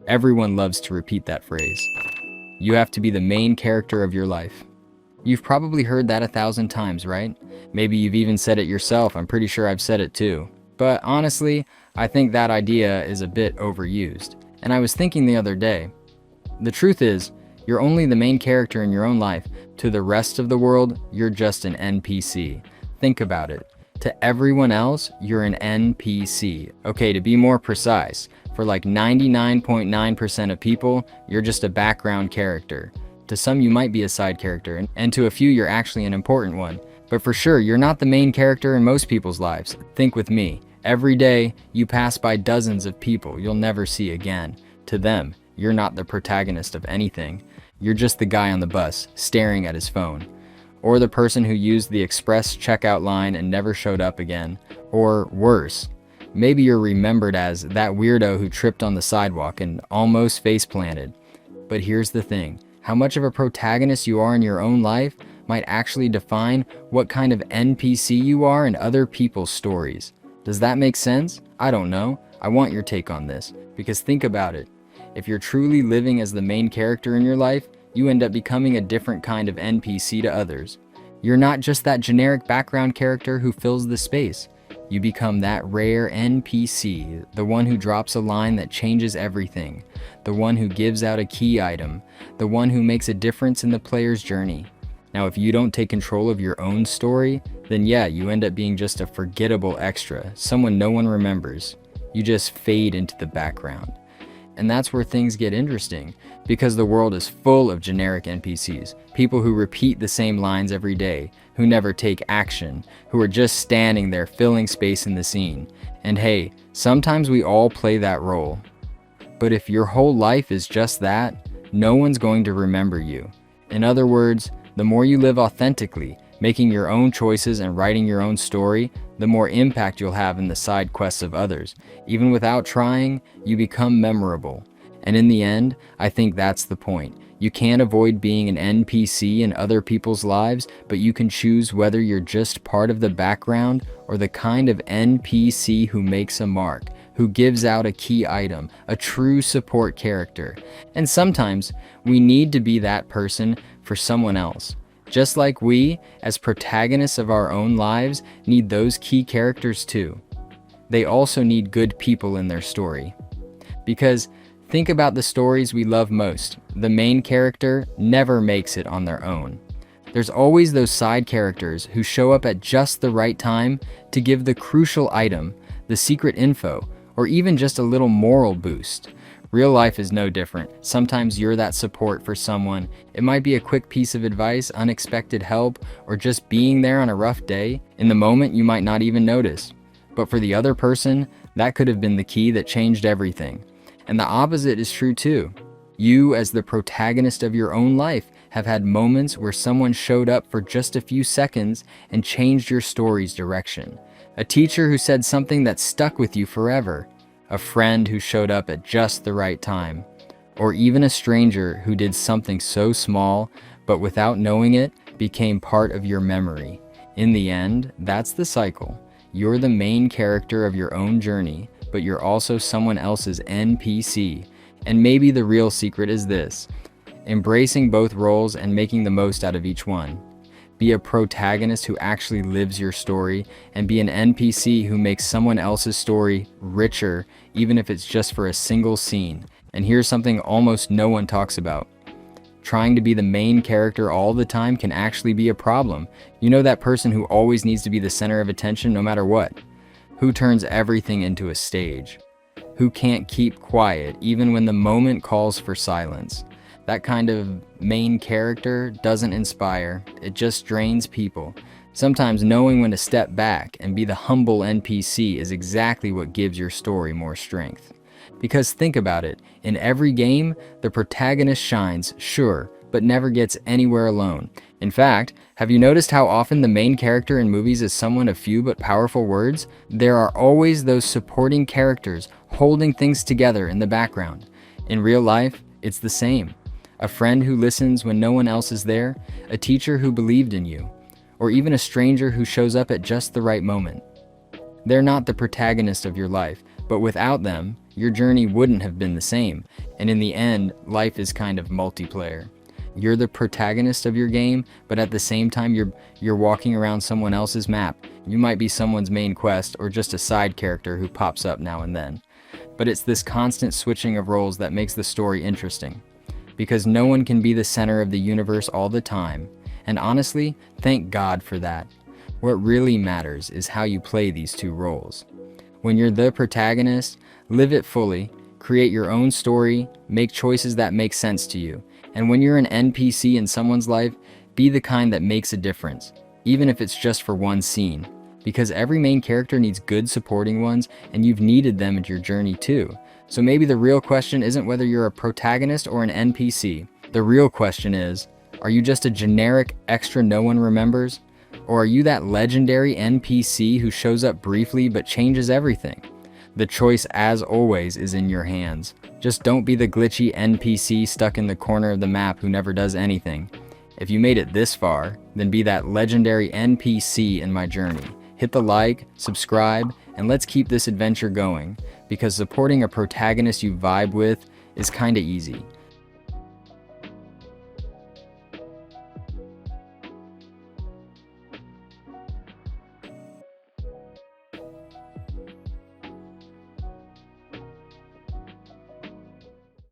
Everyone loves to repeat that phrase. You have to be the main character of your life. You've probably heard that 1,000 times, right? Maybe you've even said it yourself. I'm pretty sure I've said it too. But honestly, I think that idea is a bit overused. And I was thinking the other day, the truth is, you're only the main character in your own life. To the rest of the world, you're just an NPC. Think about it. To everyone else, you're an NPC. Okay, to be more precise, for like 99.9% of people, you're just a background character. To some, you might be a side character, and to a few, you're actually an important one. But for sure, you're not the main character in most people's lives. Think with me. Every day, you pass by dozens of people you'll never see again. To them, you're not the protagonist of anything. You're just the guy on the bus, staring at his phone. Or the person who used the express checkout line and never showed up again. Or worse, maybe you're remembered as that weirdo who tripped on the sidewalk and almost face-planted. But here's the thing. How much of a protagonist you are in your own life might actually define what kind of NPC you are in other people's stories. Does that make sense? I don't know. I want your take on this. Because think about it. If you're truly living as the main character in your life, you end up becoming a different kind of NPC to others. You're not just that generic background character who fills the space. You become that rare NPC, the one who drops a line that changes everything, the one who gives out a key item, the one who makes a difference in the player's journey. Now, if you don't take control of your own story, then yeah, you end up being just a forgettable extra, someone no one remembers. You just fade into the background. And that's where things get interesting, because the world is full of generic NPCs, people who repeat the same lines every day, who never take action, who are just standing there filling space in the scene. And hey, sometimes we all play that role. But if your whole life is just that, no one's going to remember you. In other words, the more you live authentically, making your own choices and writing your own story, the more impact you'll have in the side quests of others. Even without trying, you become memorable. And in the end, I think that's the point. You can't avoid being an NPC in other people's lives, but you can choose whether you're just part of the background or the kind of NPC who makes a mark, who gives out a key item, a true support character. And sometimes, we need to be that person for someone else. Just like we, as protagonists of our own lives, need those key characters too. They also need good people in their story. Because think about the stories we love most. The main character never makes it on their own. There's always those side characters who show up at just the right time to give the crucial item, the secret info, or even just a little moral boost. Real life is no different. Sometimes you're that support for someone. It might be a quick piece of advice, unexpected help, or just being there on a rough day. In the moment, you might not even notice. But for the other person, that could have been the key that changed everything. And the opposite is true too. You, as the protagonist of your own life, have had moments where someone showed up for just a few seconds and changed your story's direction. A teacher who said something that stuck with you forever. A friend who showed up at just the right time, or even a stranger who did something so small, but without knowing it, became part of your memory. In the end, that's the cycle. You're the main character of your own journey, but you're also someone else's NPC. And maybe the real secret is this: embracing both roles and making the most out of each one. Be a protagonist who actually lives your story, and be an NPC who makes someone else's story richer, even if it's just for a single scene. And here's something almost no one talks about. Trying to be the main character all the time can actually be a problem. You know, that person who always needs to be the center of attention no matter what? Who turns everything into a stage? Who can't keep quiet even when the moment calls for silence? That kind of main character doesn't inspire, it just drains people. Sometimes knowing when to step back and be the humble NPC is exactly what gives your story more strength. Because think about it, in every game, the protagonist shines, sure, but never gets anywhere alone. In fact, have you noticed how often the main character in movies is someone of few but powerful words? There are always those supporting characters holding things together in the background. In real life, it's the same. A friend who listens when no one else is there, a teacher who believed in you, or even a stranger who shows up at just the right moment. They're not the protagonist of your life, but without them, your journey wouldn't have been the same. And in the end, life is kind of multiplayer. You're the protagonist of your game, but at the same time, you're walking around someone else's map. You might be someone's main quest or just a side character who pops up now and then. But it's this constant switching of roles that makes the story interesting. Because no one can be the center of the universe all the time. And honestly, thank God for that. What really matters is how you play these two roles. When you're the protagonist, live it fully, create your own story, make choices that make sense to you. And when you're an NPC in someone's life, be the kind that makes a difference, even if it's just for one scene. Because every main character needs good supporting ones, and you've needed them in your journey too. So maybe the real question isn't whether you're a protagonist or an NPC. The real question is, are you just a generic extra no one remembers? Or are you that legendary NPC who shows up briefly but changes everything? The choice, as always, is in your hands. Just don't be the glitchy NPC stuck in the corner of the map who never does anything. If you made it this far, then be that legendary NPC in my journey. Hit the like, subscribe, and let's keep this adventure going, because supporting a protagonist you vibe with is kinda easy.